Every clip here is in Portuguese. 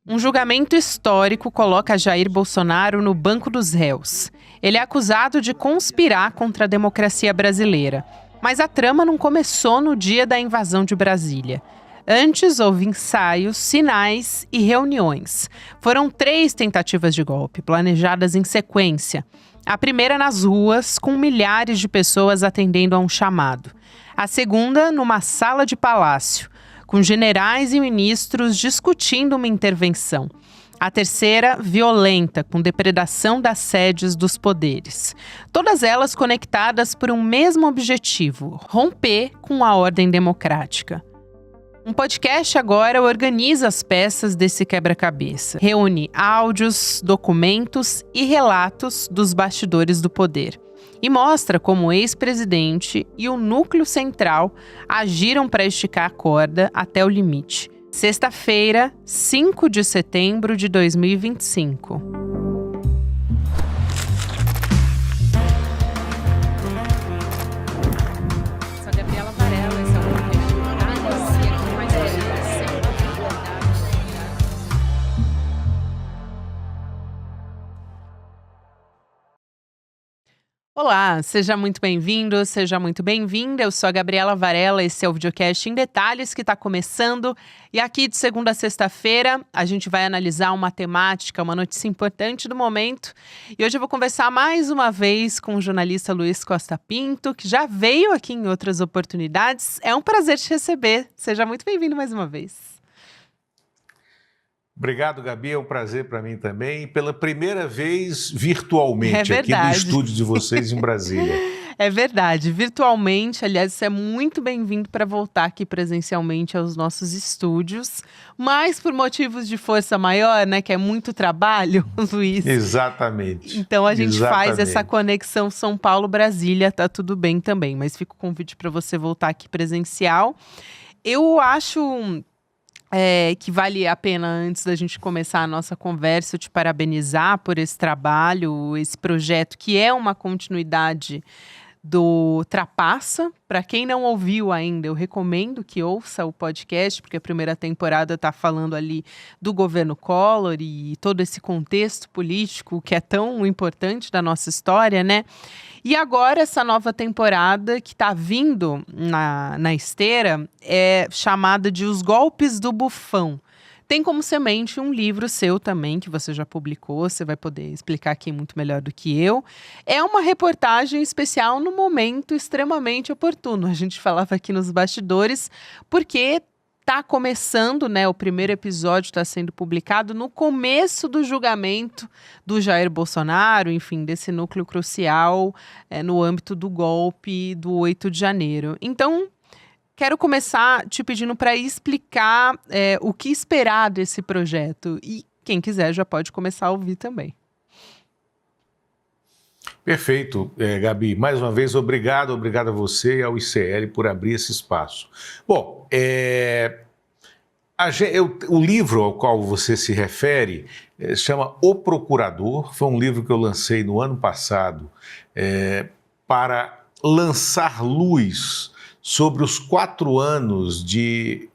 Um julgamento histórico coloca Jair Bolsonaro no banco dos réus. Ele é acusado de conspirar contra a democracia brasileira. Mas a trama não começou no dia da invasão de Brasília. Antes, houve ensaios, sinais e reuniões. Foram 3 tentativas de golpe, planejadas em sequência. A primeira nas ruas, com milhares de pessoas atendendo a um chamado. A segunda, numa sala de palácio, com generais e ministros discutindo uma intervenção. A terceira, violenta, com depredação das sedes dos poderes. Todas elas conectadas por um mesmo objetivo: romper com a ordem democrática. Um podcast agora organiza as peças desse quebra-cabeça. Reúne áudios, documentos e relatos dos bastidores do poder. E mostra como o ex-presidente e o núcleo central agiram para esticar a corda até o limite. Sexta-feira, 5 de setembro de 2025. Olá, seja muito bem-vindo, seja muito bem-vinda. Eu sou a Gabriela Varela, esse é o Videocast em Detalhes que está começando. E aqui de segunda a sexta-feira a gente vai analisar uma temática, uma notícia importante do momento. E hoje eu vou conversar mais uma vez com o jornalista Luiz Costa Pinto, que já veio aqui em outras oportunidades. É um prazer te receber. Seja muito bem-vindo mais uma vez. Obrigado, Gabi, é um prazer para mim também. Pela primeira vez virtualmente, aqui no estúdio de vocês em Brasília. É verdade, virtualmente. Aliás, você é muito bem-vindo para voltar aqui presencialmente aos nossos estúdios, mas por motivos de força maior, né, que é muito trabalho, Luiz. Exatamente. Então a gente faz essa conexão São Paulo-Brasília, tá tudo bem também, mas fica o convite para você voltar aqui presencial. Eu acho que vale a pena, antes da gente começar a nossa conversa, eu te parabenizar por esse trabalho, esse projeto que é uma continuidade do Trapassa. Para quem não ouviu ainda, eu recomendo que ouça o podcast, porque a primeira temporada está falando ali do governo Collor e todo esse contexto político que é tão importante da nossa história, né? E agora essa nova temporada que está vindo na esteira é chamada de Os Golpes do Bufão. Tem como semente um livro seu também, que você já publicou, você vai poder explicar aqui muito melhor do que eu. É uma reportagem especial no momento extremamente oportuno. A gente falava aqui nos bastidores, porque está começando, né? O primeiro episódio está sendo publicado no começo do julgamento do Jair Bolsonaro, enfim, desse núcleo crucial no âmbito do golpe do 8 de janeiro. Então, quero começar te pedindo para explicar o que esperar desse projeto. E quem quiser já pode começar a ouvir também. Perfeito, Gabi. Mais uma vez, obrigado a você e ao ICL por abrir esse espaço. Bom, o livro ao qual você se refere chama O Procurador. Foi um livro que eu lancei no ano passado para lançar luz sobre os 4 anos de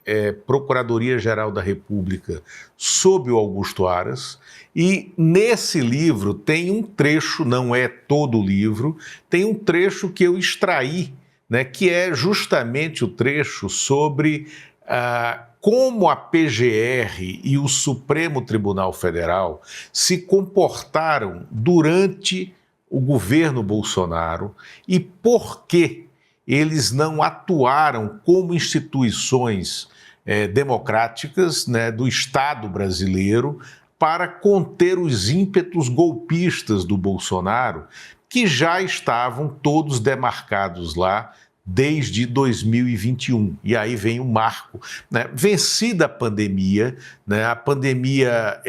Procuradoria-Geral da República sob o Augusto Aras. E nesse livro tem um trecho, não é todo o livro, tem um trecho que eu extraí, né, que é justamente o trecho sobre como a PGR e o Supremo Tribunal Federal se comportaram durante o governo Bolsonaro e por que eles não atuaram como instituições democráticas, né, do Estado brasileiro para conter os ímpetos golpistas do Bolsonaro, que já estavam todos demarcados lá desde 2021. E aí vem o marco, né? Vencida a pandemia, né? A pandemia,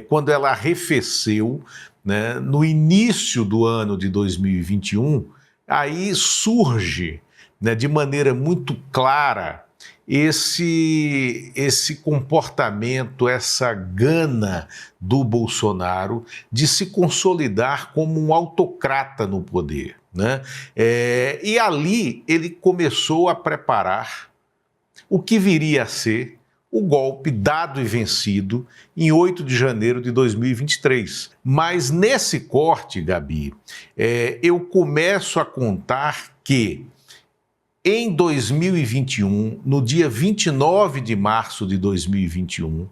quando ela arrefeceu, né, no início do ano de 2021, aí surge, né, de maneira muito clara esse comportamento, essa gana do Bolsonaro de se consolidar como um autocrata no poder, né? E ali ele começou a preparar o que viria a ser o golpe dado e vencido em 8 de janeiro de 2023. Mas nesse corte, Gabi, eu começo a contar que em 2021, no dia 29 de março de 2021,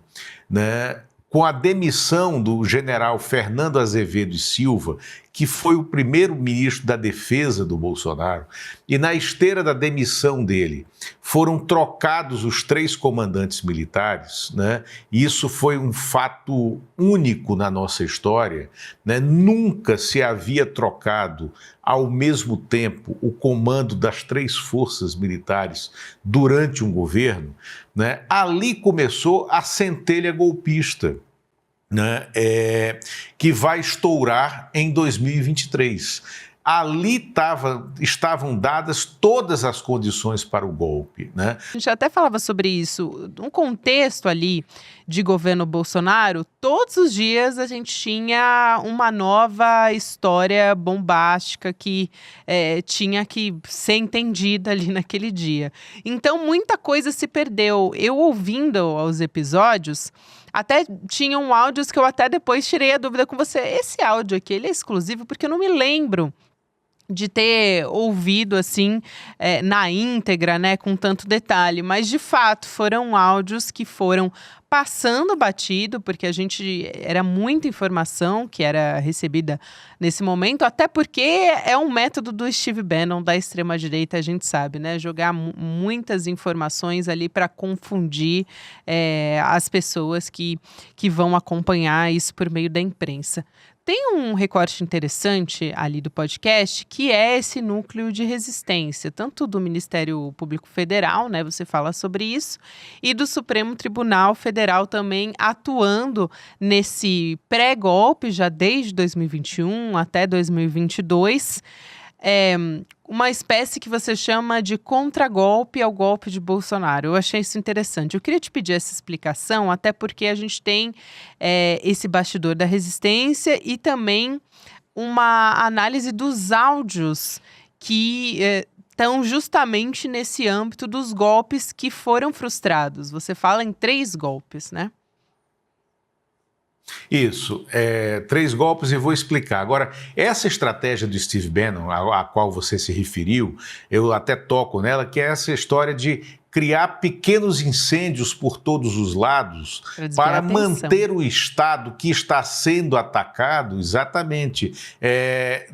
né, com a demissão do general Fernando Azevedo e Silva, que foi o primeiro-ministro da defesa do Bolsonaro, e na esteira da demissão dele foram trocados os 3 comandantes militares, né? Isso foi um fato único na nossa história, né? Nunca se havia trocado ao mesmo tempo o comando das 3 forças militares durante um governo, né? Ali começou a centelha golpista, né, que vai estourar em 2023. Ali estavam dadas todas as condições para o golpe, né? A gente até falava sobre isso. No contexto ali de governo Bolsonaro, todos os dias a gente tinha uma nova história bombástica que tinha que ser entendida ali naquele dia. Então, muita coisa se perdeu. Eu ouvindo os episódios, até tinham áudios que eu até depois tirei a dúvida com você. Esse áudio aqui, ele é exclusivo? Porque eu não me lembro de ter ouvido assim na íntegra, né, com tanto detalhe, mas de fato foram áudios que foram passando batido, porque era muita informação que era recebida nesse momento, até porque é um método do Steve Bannon, da extrema-direita, a gente sabe, né, jogar muitas informações ali para confundir as pessoas que vão acompanhar isso por meio da imprensa. Tem um recorte interessante ali do podcast, que é esse núcleo de resistência, tanto do Ministério Público Federal, né, você fala sobre isso, e do Supremo Tribunal Federal também atuando nesse pré-golpe, já desde 2021 até 2022, uma espécie que você chama de contragolpe ao golpe de Bolsonaro. Eu achei isso interessante. Eu queria te pedir essa explicação, até porque a gente tem esse bastidor da resistência e também uma análise dos áudios que estão justamente nesse âmbito dos golpes que foram frustrados. Você fala em 3 golpes, né? Isso, 3 golpes e vou explicar. Agora, essa estratégia do Steve Bannon, a qual você se referiu, eu até toco nela, que é essa história de criar pequenos incêndios por todos os lados para manter o Estado que está sendo atacado exatamente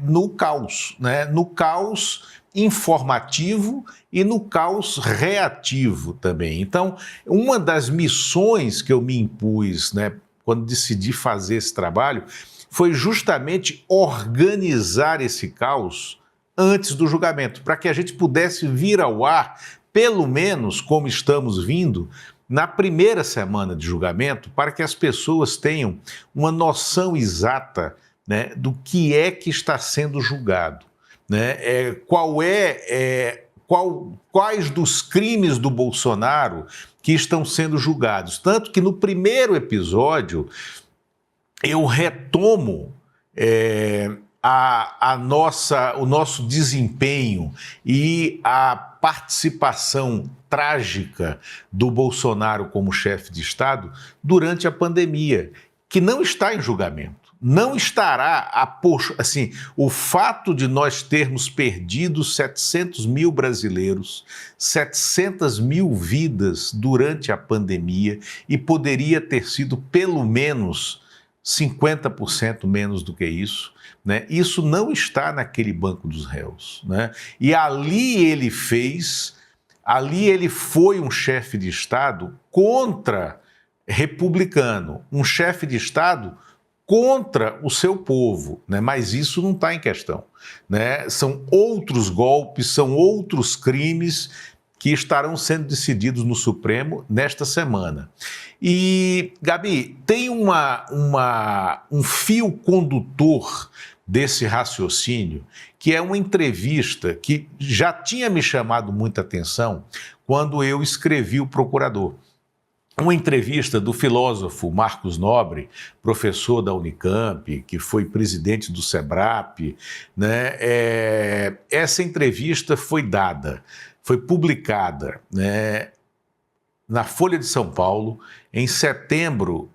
no caos, né? No caos informativo e no caos reativo também. Então, uma das missões que eu me impus, né, quando decidi fazer esse trabalho, foi justamente organizar esse caos antes do julgamento, para que a gente pudesse vir ao ar, pelo menos como estamos vindo, na primeira semana de julgamento, para que as pessoas tenham uma noção exata, né, do que é que está sendo julgado, né? Quais dos crimes do Bolsonaro que estão sendo julgados. Tanto que no primeiro episódio eu retomo o nosso desempenho e a participação trágica do Bolsonaro como chefe de Estado durante a pandemia, que não está em julgamento. Não estará, o fato de nós termos perdido 700 mil brasileiros, 700 mil vidas durante a pandemia e poderia ter sido pelo menos 50% menos do que isso, né? Isso não está naquele banco dos réus, né? E ali ele foi um chefe de Estado contra-republicano, um chefe de Estado contra o seu povo, né? Mas isso não está em questão, né? São outros golpes, são outros crimes que estarão sendo decididos no Supremo nesta semana. E, Gabi, tem um fio condutor desse raciocínio, que é uma entrevista que já tinha me chamado muita atenção quando eu escrevi O Procurador. Uma entrevista do filósofo Marcos Nobre, professor da Unicamp, que foi presidente do SEBRAP, né? Essa entrevista foi publicada, né, na Folha de São Paulo, em setembro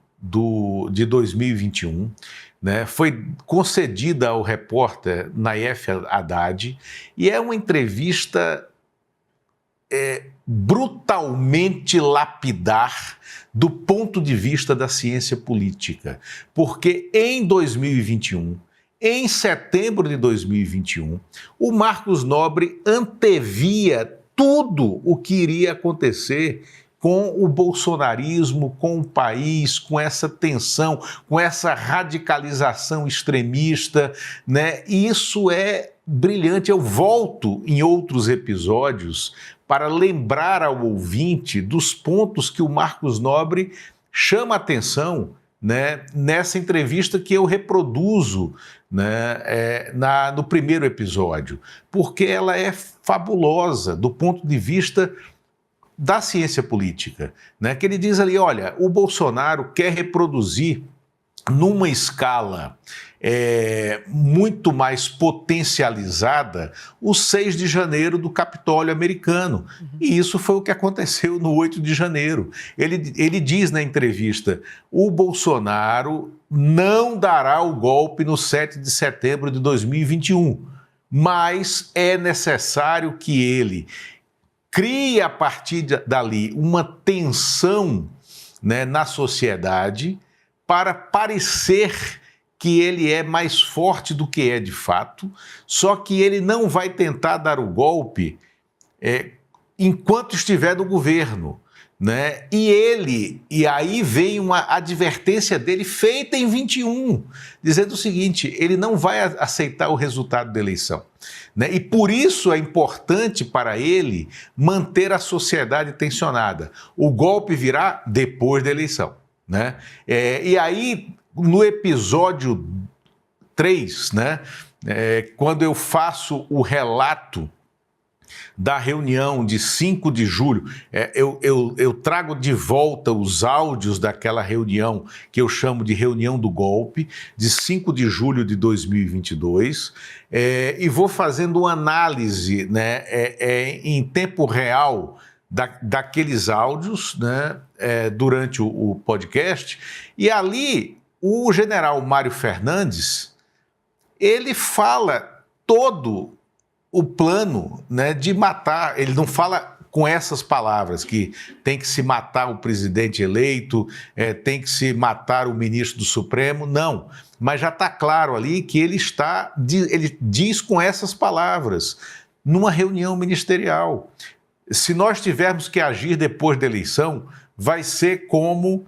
de 2021, né? Foi concedida ao repórter Nayef Haddad, e é uma entrevista brutalmente lapidar do ponto de vista da ciência política, porque em 2021, em setembro de 2021, o Marcos Nobre antevia tudo o que iria acontecer com o bolsonarismo, com o país, com essa tensão, com essa radicalização extremista, né? E isso é brilhante. Eu volto em outros episódios para lembrar ao ouvinte dos pontos que o Marcos Nobre chama atenção, né, nessa entrevista que eu reproduzo, né, no primeiro episódio, porque ela é fabulosa do ponto de vista da ciência política, né, que ele diz ali, olha, o Bolsonaro quer reproduzir numa escala muito mais potencializada o 6 de janeiro do Capitólio americano. E isso foi o que aconteceu no 8 de janeiro. Ele diz na entrevista, o Bolsonaro não dará o golpe no 7 de setembro de 2021, mas é necessário que ele crie a partir dali uma tensão, né, na sociedade para parecer que ele é mais forte do que é de fato, só que ele não vai tentar dar o golpe enquanto estiver no governo, né? E aí vem uma advertência dele feita em 21, dizendo o seguinte, ele não vai aceitar o resultado da eleição, né? E por isso é importante para ele manter a sociedade tensionada. O golpe virá depois da eleição, né? E aí, no episódio 3, né, quando eu faço o relato da reunião de 5 de julho, eu trago de volta os áudios daquela reunião que eu chamo de reunião do golpe, de 5 de julho de 2022, e vou fazendo uma análise, né, em tempo real daqueles áudios, né, durante o podcast, e ali o general Mário Fernandes, ele fala todo o plano, né, de matar, ele não fala com essas palavras, que tem que se matar o presidente eleito, tem que se matar o ministro do Supremo, não, mas já está claro ali que ele diz com essas palavras, numa reunião ministerial. Se nós tivermos que agir depois da eleição, vai ser como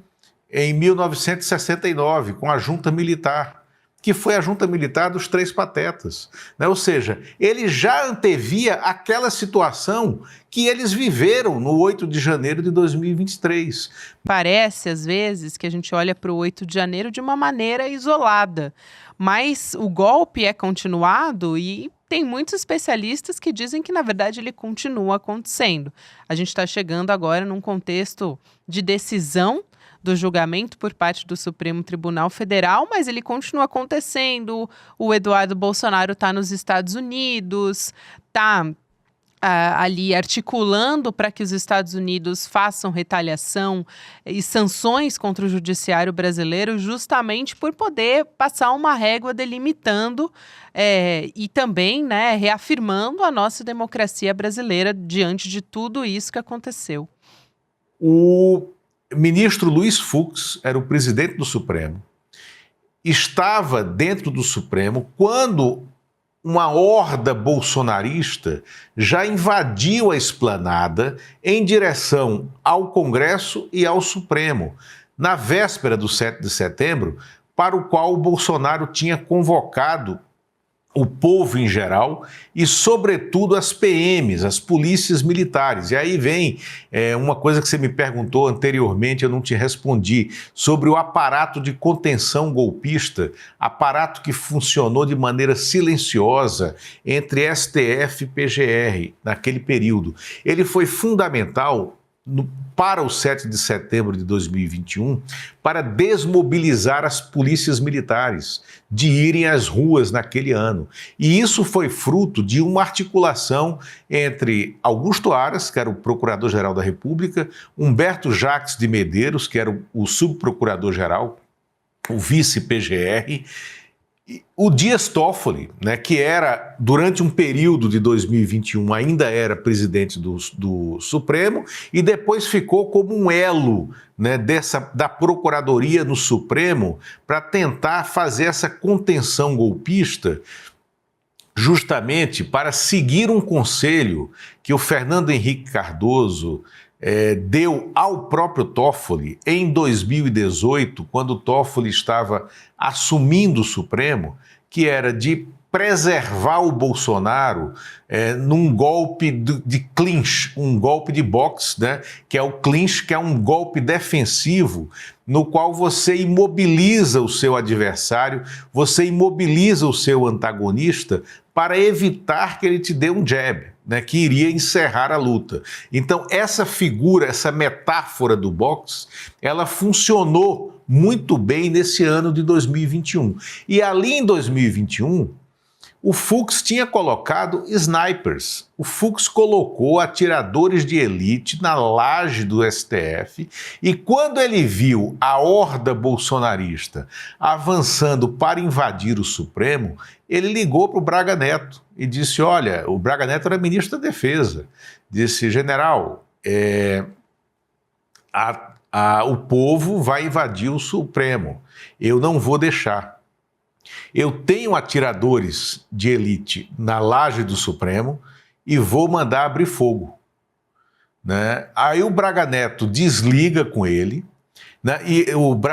em 1969, com a junta militar, que foi a junta militar dos Três Patetas, né? Ou seja, ele já antevia aquela situação que eles viveram no 8 de janeiro de 2023. Parece, às vezes, que a gente olha para o 8 de janeiro de uma maneira isolada, mas o golpe é continuado e tem muitos especialistas que dizem que, na verdade, ele continua acontecendo. A gente está chegando agora num contexto de decisão do julgamento por parte do Supremo Tribunal Federal, mas ele continua acontecendo. O Eduardo Bolsonaro está nos Estados Unidos, está ali articulando para que os Estados Unidos façam retaliação e sanções contra o judiciário brasileiro, justamente por poder passar uma régua delimitando e também, né, reafirmando a nossa democracia brasileira diante de tudo isso que aconteceu. O ministro Luiz Fux era o presidente do Supremo, estava dentro do Supremo quando uma horda bolsonarista já invadiu a esplanada em direção ao Congresso e ao Supremo, na véspera do 7 de setembro, para o qual o Bolsonaro tinha convocado o povo em geral e, sobretudo, as PMs, as polícias militares. E aí vem uma coisa que você me perguntou anteriormente, eu não te respondi, sobre o aparato de contenção golpista, aparato que funcionou de maneira silenciosa entre STF e PGR naquele período. Ele foi fundamental para o 7 de setembro de 2021 para desmobilizar as polícias militares de irem às ruas naquele ano. E isso foi fruto de uma articulação entre Augusto Aras, que era o Procurador-Geral da República, Humberto Jacques de Medeiros, que era o Subprocurador-Geral, o vice-PGR, o Dias Toffoli, né, que era, durante um período de 2021, ainda era presidente do Supremo e depois ficou como um elo, né, da Procuradoria no Supremo para tentar fazer essa contenção golpista, justamente para seguir um conselho que o Fernando Henrique Cardoso deu ao próprio Toffoli em 2018, quando o Toffoli estava assumindo o Supremo, que era de preservar o Bolsonaro num golpe de clinch, um golpe de boxe, né? Que é o clinch, que é um golpe defensivo, no qual você imobiliza o seu adversário, você imobiliza o seu antagonista para evitar que ele te dê um jab, né, que iria encerrar a luta. Então, essa figura, essa metáfora do boxe, ela funcionou muito bem nesse ano de 2021. E ali em 2021, o Fux tinha colocado snipers. O Fux colocou atiradores de elite na laje do STF e quando ele viu a horda bolsonarista avançando para invadir o Supremo, ele ligou para o Braga Neto e disse, olha, o Braga Neto era ministro da Defesa, disse, general, o povo vai invadir o Supremo, eu não vou deixar. Eu tenho atiradores de elite na laje do Supremo e vou mandar abrir fogo. Né? Aí o Braga Neto desliga com ele, né? E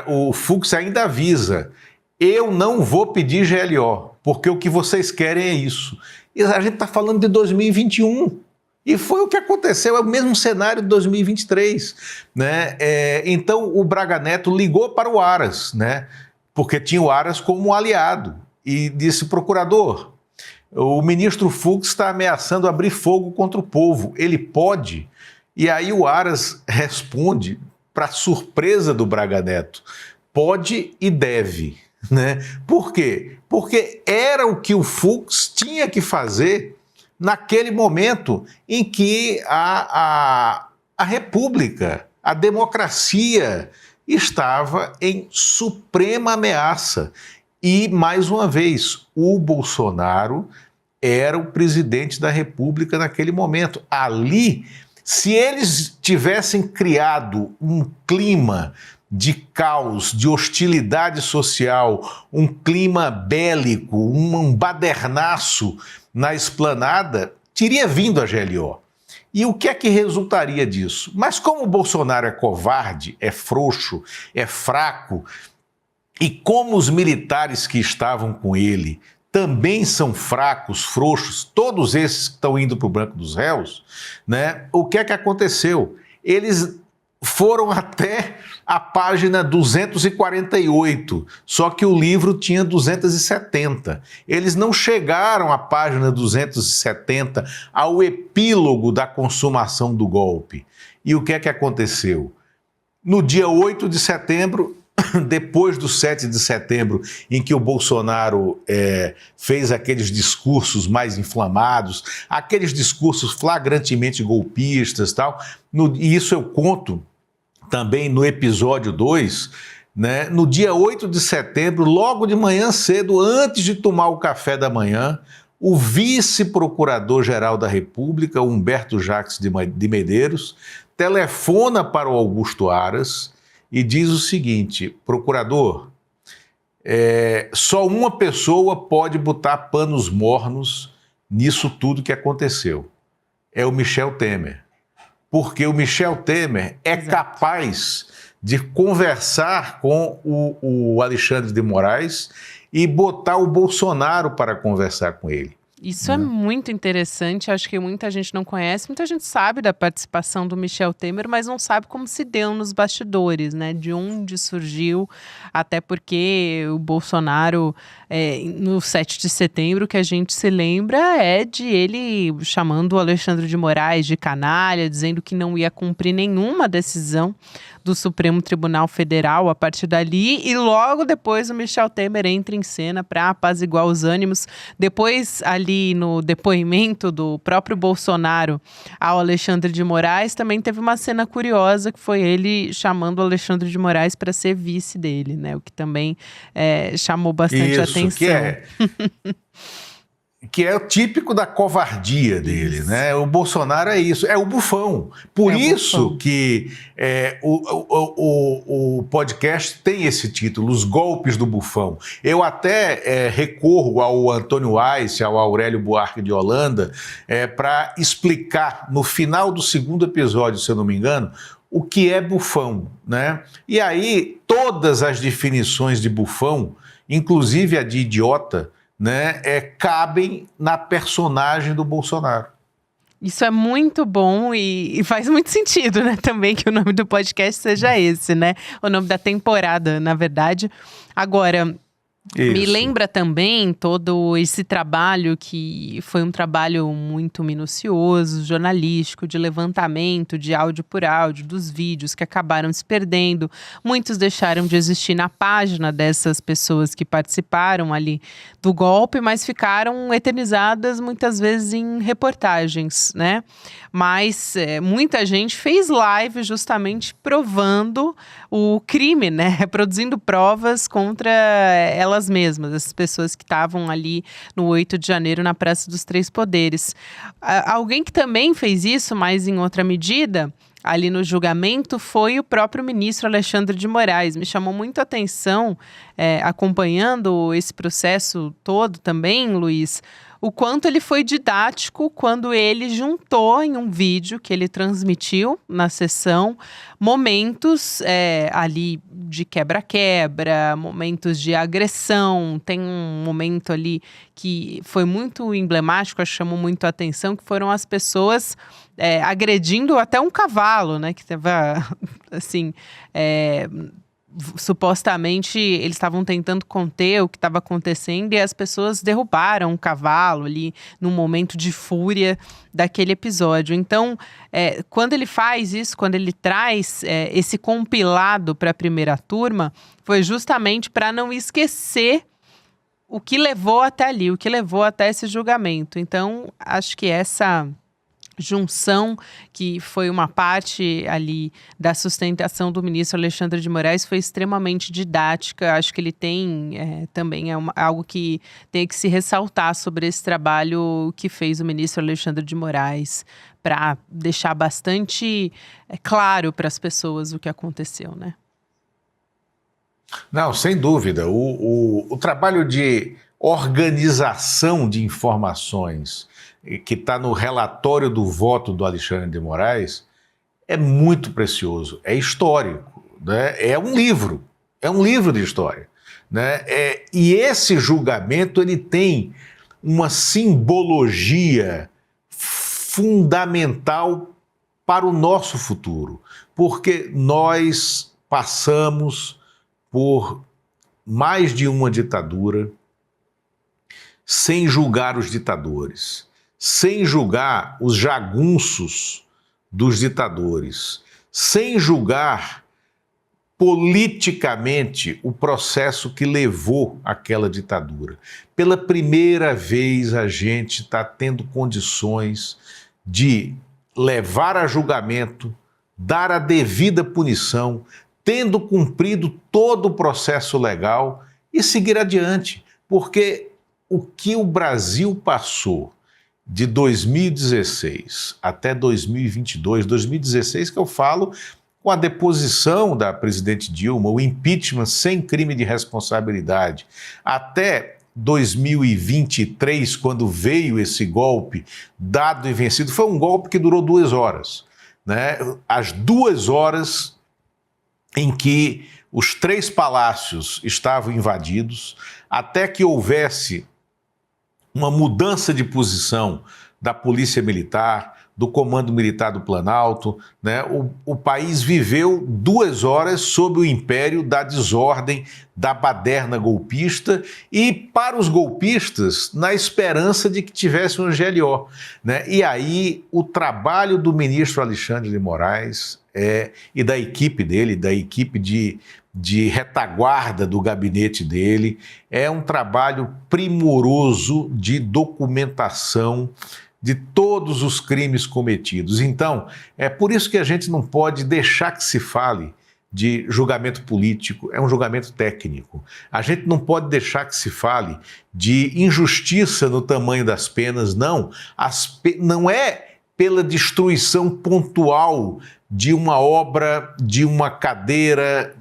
o Fux ainda avisa, eu não vou pedir GLO, porque o que vocês querem é isso. E a gente está falando de 2021. E foi o que aconteceu, é o mesmo cenário de 2023. Né? Então o Braga Neto ligou para o Aras, né? Porque tinha o Aras como aliado, e disse, procurador, o ministro Fux está ameaçando abrir fogo contra o povo, ele pode? E aí o Aras responde, para surpresa do Braga Neto, pode e deve. Né? Por quê? Porque era o que o Fux tinha que fazer naquele momento em que a República, a democracia, estava em suprema ameaça. E, mais uma vez, o Bolsonaro era o presidente da República naquele momento. Ali, se eles tivessem criado um clima de caos, de hostilidade social, um clima bélico, um badernaço na esplanada, teria vindo a GLO. E o que é que resultaria disso? Mas como o Bolsonaro é covarde, é frouxo, é fraco, e como os militares que estavam com ele também são fracos, frouxos, todos esses que estão indo para o banco dos réus, né? O que é que aconteceu? Eles foram até a página 248, só que o livro tinha 270. Eles não chegaram à página 270, ao epílogo da consumação do golpe. E o que é que aconteceu? No dia 8 de setembro, depois do 7 de setembro, em que o Bolsonaro fez aqueles discursos mais inflamados, aqueles discursos flagrantemente golpistas e tal, e isso eu conto também no episódio 2, né? No dia 8 de setembro, logo de manhã cedo, antes de tomar o café da manhã, o vice-procurador-geral da República, Humberto Jacques de Medeiros, telefona para o Augusto Aras e diz o seguinte, procurador, só uma pessoa pode botar panos mornos nisso tudo que aconteceu, é o Michel Temer. Porque o Michel Temer é capaz de conversar com o Alexandre de Moraes e botar o Bolsonaro para conversar com ele. Isso é muito interessante, acho que muita gente não conhece, muita gente sabe da participação do Michel Temer, mas não sabe como se deu nos bastidores, né? De onde surgiu, até porque o Bolsonaro, no 7 de setembro, que a gente se lembra, é de ele chamando o Alexandre de Moraes de canalha, dizendo que não ia cumprir nenhuma decisão do Supremo Tribunal Federal a partir dali, e logo depois o Michel Temer entra em cena para apaziguar os ânimos. Depois, ali no depoimento do próprio Bolsonaro ao Alexandre de Moraes, também teve uma cena curiosa, que foi ele chamando o Alexandre de Moraes para ser vice dele, né? O que também chamou bastante atenção. Que é o típico da covardia dele, né? O Bolsonaro é isso, é o bufão. Por isso bufão. Que o podcast tem esse título, Os Golpes do Bufão. Eu até recorro ao Antônio Weiss, ao Aurélio Buarque de Holanda, para explicar, no final do segundo episódio, se eu não me engano, o que é bufão, né? E aí, todas as definições de bufão, inclusive a de idiota, né, cabem na personagem do Bolsonaro. Isso é muito bom e faz muito sentido, né, também que o nome do podcast seja esse, né? O nome da temporada, na verdade. Agora, me lembra também todo esse trabalho que foi um trabalho muito minucioso, jornalístico, de levantamento de áudio por áudio, dos vídeos que acabaram se perdendo. Muitos deixaram de existir na página dessas pessoas que participaram ali do golpe, mas ficaram eternizadas muitas vezes em reportagens, né? Mas muita gente fez live justamente provando o crime, né? Reproduzindo provas contra elas mesmas, as pessoas que estavam ali no 8 de janeiro na Praça dos Três Poderes. Alguém que também fez isso, mas em outra medida, ali no julgamento, foi o próprio ministro Alexandre de Moraes. Me chamou muito a atenção, acompanhando esse processo todo também, Luiz, o quanto ele foi didático quando ele juntou em um vídeo que ele transmitiu na sessão momentos ali de quebra-quebra, momentos de agressão. Tem um momento ali que foi muito emblemático, acho que chamou muito a atenção, que foram as pessoas agredindo até um cavalo, né, que estava assim... supostamente eles estavam tentando conter o que estava acontecendo e as pessoas derrubaram o cavalo ali num momento de fúria daquele episódio. Então, quando ele faz isso, quando ele traz esse compilado para a primeira turma, foi justamente para não esquecer o que levou até ali, o que levou até esse julgamento. Então, acho que essa junção, que foi uma parte ali da sustentação do ministro Alexandre de Moraes, foi extremamente didática. Acho que ele tem também algo que tem que se ressaltar sobre esse trabalho que fez o ministro Alexandre de Moraes para deixar bastante claro para as pessoas o que aconteceu, né? Não, sem dúvida. O trabalho de organização de informações que está no relatório do voto do Alexandre de Moraes é muito precioso, é histórico, né? É um livro de história, né? E esse julgamento ele tem uma simbologia fundamental para o nosso futuro, porque nós passamos por mais de uma ditadura sem julgar os ditadores, sem julgar os jagunços dos ditadores, sem julgar politicamente o processo que levou àquela ditadura. Pela primeira vez a gente está tendo condições de levar a julgamento, dar a devida punição, tendo cumprido todo o processo legal e seguir adiante, porque o que o Brasil passou de 2016 até 2022, 2016 que eu falo com a deposição da presidente Dilma, o impeachment sem crime de responsabilidade, até 2023, quando veio esse golpe dado e vencido, foi um golpe que durou 2 horas, né? As 2 horas em que os 3 palácios estavam invadidos, até que houvesse uma mudança de posição da Polícia Militar, do Comando Militar do Planalto, né? O país viveu 2 horas sob o império da desordem, da baderna golpista e, para os golpistas, na esperança de que tivesse um GLO, né? E aí o trabalho do ministro Alexandre de Moraes e da equipe dele, da equipe de retaguarda do gabinete dele, é um trabalho primoroso de documentação de todos os crimes cometidos. Então, é por isso que a gente não pode deixar que se fale de julgamento político, é um julgamento técnico. A gente não pode deixar que se fale de injustiça no tamanho das penas, não. Não é pela destruição pontual de uma obra, de uma cadeira,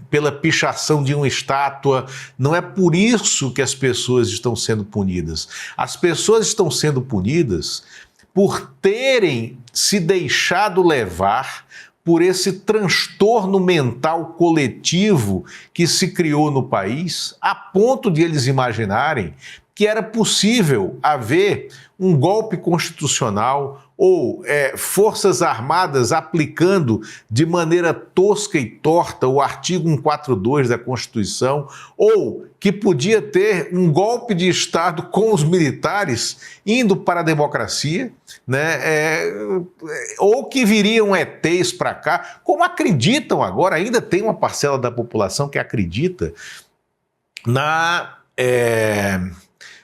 pela pichação de uma estátua. Não é por isso que as pessoas estão sendo punidas. As pessoas estão sendo punidas por terem se deixado levar por esse transtorno mental coletivo que se criou no país, a ponto de eles imaginarem que era possível haver um golpe constitucional ou forças armadas aplicando de maneira tosca e torta o artigo 142 da Constituição, ou que podia ter um golpe de Estado com os militares indo para a democracia, né? Ou que viriam ETs para cá, como acreditam agora, ainda tem uma parcela da população que acredita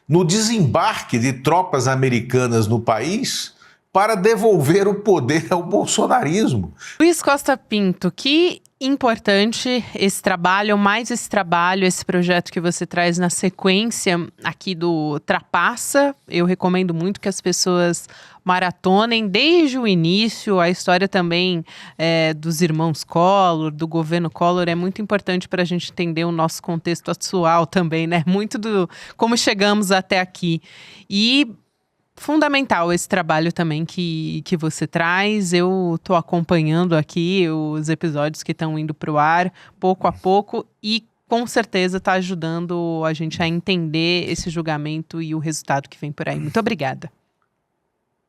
no desembarque de tropas americanas no país para devolver o poder ao bolsonarismo. Luiz Costa Pinto, que importante esse trabalho, esse projeto que você traz na sequência aqui do Trapaça. Eu recomendo muito que as pessoas maratonem desde o início. A história também dos irmãos Collor, do governo Collor, é muito importante para a gente entender o nosso contexto atual também, né? Muito do como chegamos até aqui. E fundamental esse trabalho também que você traz. Eu estou acompanhando aqui os episódios que estão indo para o ar, pouco a pouco, e com certeza está ajudando a gente a entender esse julgamento e o resultado que vem por aí. Muito obrigada.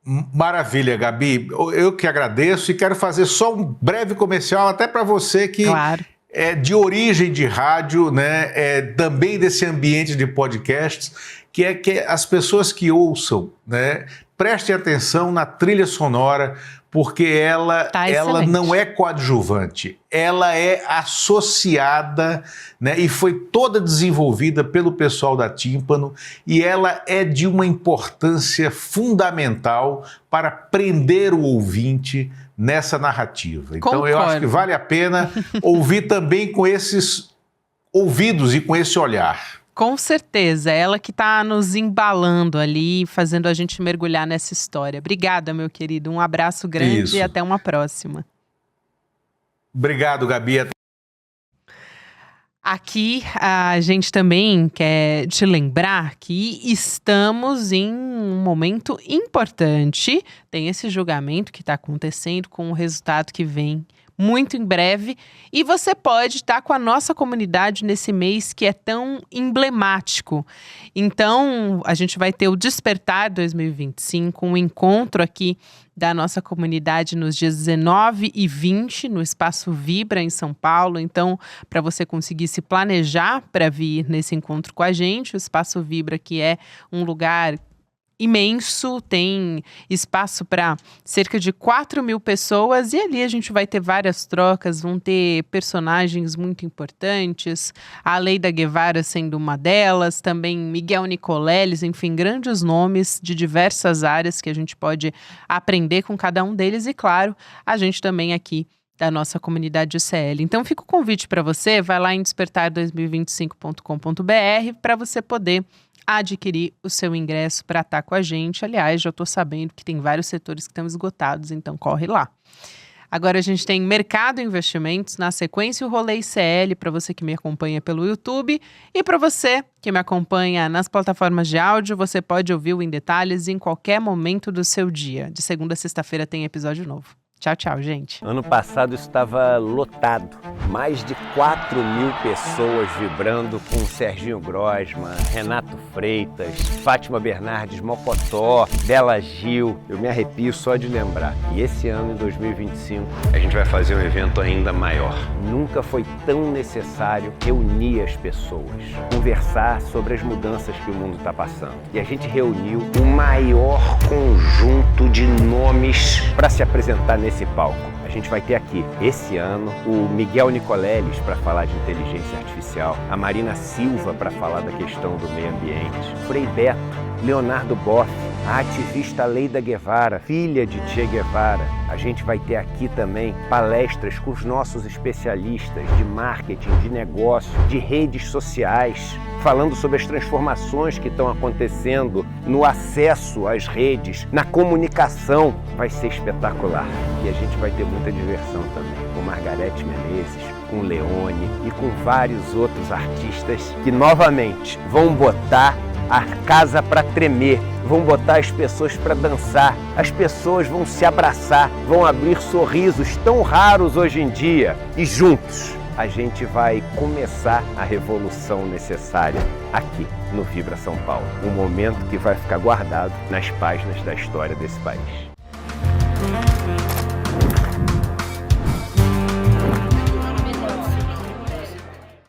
Maravilha, Gabi. Eu que agradeço e quero fazer só um breve comercial até para você que é de origem de rádio, né? Também desse ambiente de podcasts, que é que as pessoas que ouçam, né, prestem atenção na trilha sonora, porque ela não é coadjuvante, ela é associada, né, e foi toda desenvolvida pelo pessoal da Tímpano, e ela é de uma importância fundamental para prender o ouvinte nessa narrativa. Então Concordo. Eu acho que vale a pena ouvir também com esses ouvidos e com esse olhar. Com certeza, ela que está nos embalando ali, fazendo a gente mergulhar nessa história. Obrigada, meu querido. Um abraço grande e até uma próxima. Obrigado, Gabi. Aqui a gente também quer te lembrar que estamos em um momento importante. Tem esse julgamento que está acontecendo com o resultado que vem muito em breve, e você pode estar com a nossa comunidade nesse mês que é tão emblemático. Então, a gente vai ter o Despertar 2025, um encontro aqui da nossa comunidade nos dias 19 e 20, no Espaço Vibra, em São Paulo. Então, para você conseguir se planejar para vir nesse encontro com a gente, o Espaço Vibra, que é um lugar imenso, tem espaço para cerca de 4.000 pessoas, e ali a gente vai ter várias trocas, vão ter personagens muito importantes, a Aleida Guevara sendo uma delas, também Miguel Nicoleles, enfim, grandes nomes de diversas áreas que a gente pode aprender com cada um deles, e claro, a gente também aqui da nossa comunidade CL. Então fica o convite para você, vai lá em despertar2025.com.br para você poder adquirir o seu ingresso para estar com a gente. Aliás, já estou sabendo que tem vários setores que estão esgotados, então corre lá. Agora a gente tem Mercado e Investimentos, na sequência o Rolê ICL, para você que me acompanha pelo YouTube, e para você que me acompanha nas plataformas de áudio, você pode ouvir o Em Detalhes em qualquer momento do seu dia. De segunda a sexta-feira tem episódio novo. Tchau, tchau, gente. Ano passado estava lotado, Mais de 4.000 pessoas vibrando com Serginho Grosman, Renato Freitas, Fátima Bernardes Mocotó, Bela Gil. Eu me arrepio só de lembrar. E esse ano, em 2025, a gente vai fazer um evento ainda maior. Nunca foi tão necessário reunir as pessoas, conversar sobre as mudanças que o mundo está passando. E a gente reuniu o maior conjunto de nomes para se apresentar nesse palco. A gente vai ter aqui, esse ano, o Miguel Nicoleles para falar de inteligência artificial, a Marina Silva para falar da questão do meio ambiente, Frei Beto, Leonardo Boff, a ativista Leida Guevara, filha de Che Guevara. A gente vai ter aqui também palestras com os nossos especialistas de marketing, de negócio, de redes sociais, falando sobre as transformações que estão acontecendo no acesso às redes, na comunicação. Vai ser espetacular. E a gente vai ter muita diversão também, com Margareth Menezes, com Leone e com vários outros artistas que novamente vão botar a casa para tremer, vão botar as pessoas para dançar, as pessoas vão se abraçar, vão abrir sorrisos tão raros hoje em dia e juntos a gente vai começar a revolução necessária aqui no Vibra São Paulo. Um momento que vai ficar guardado nas páginas da história desse país.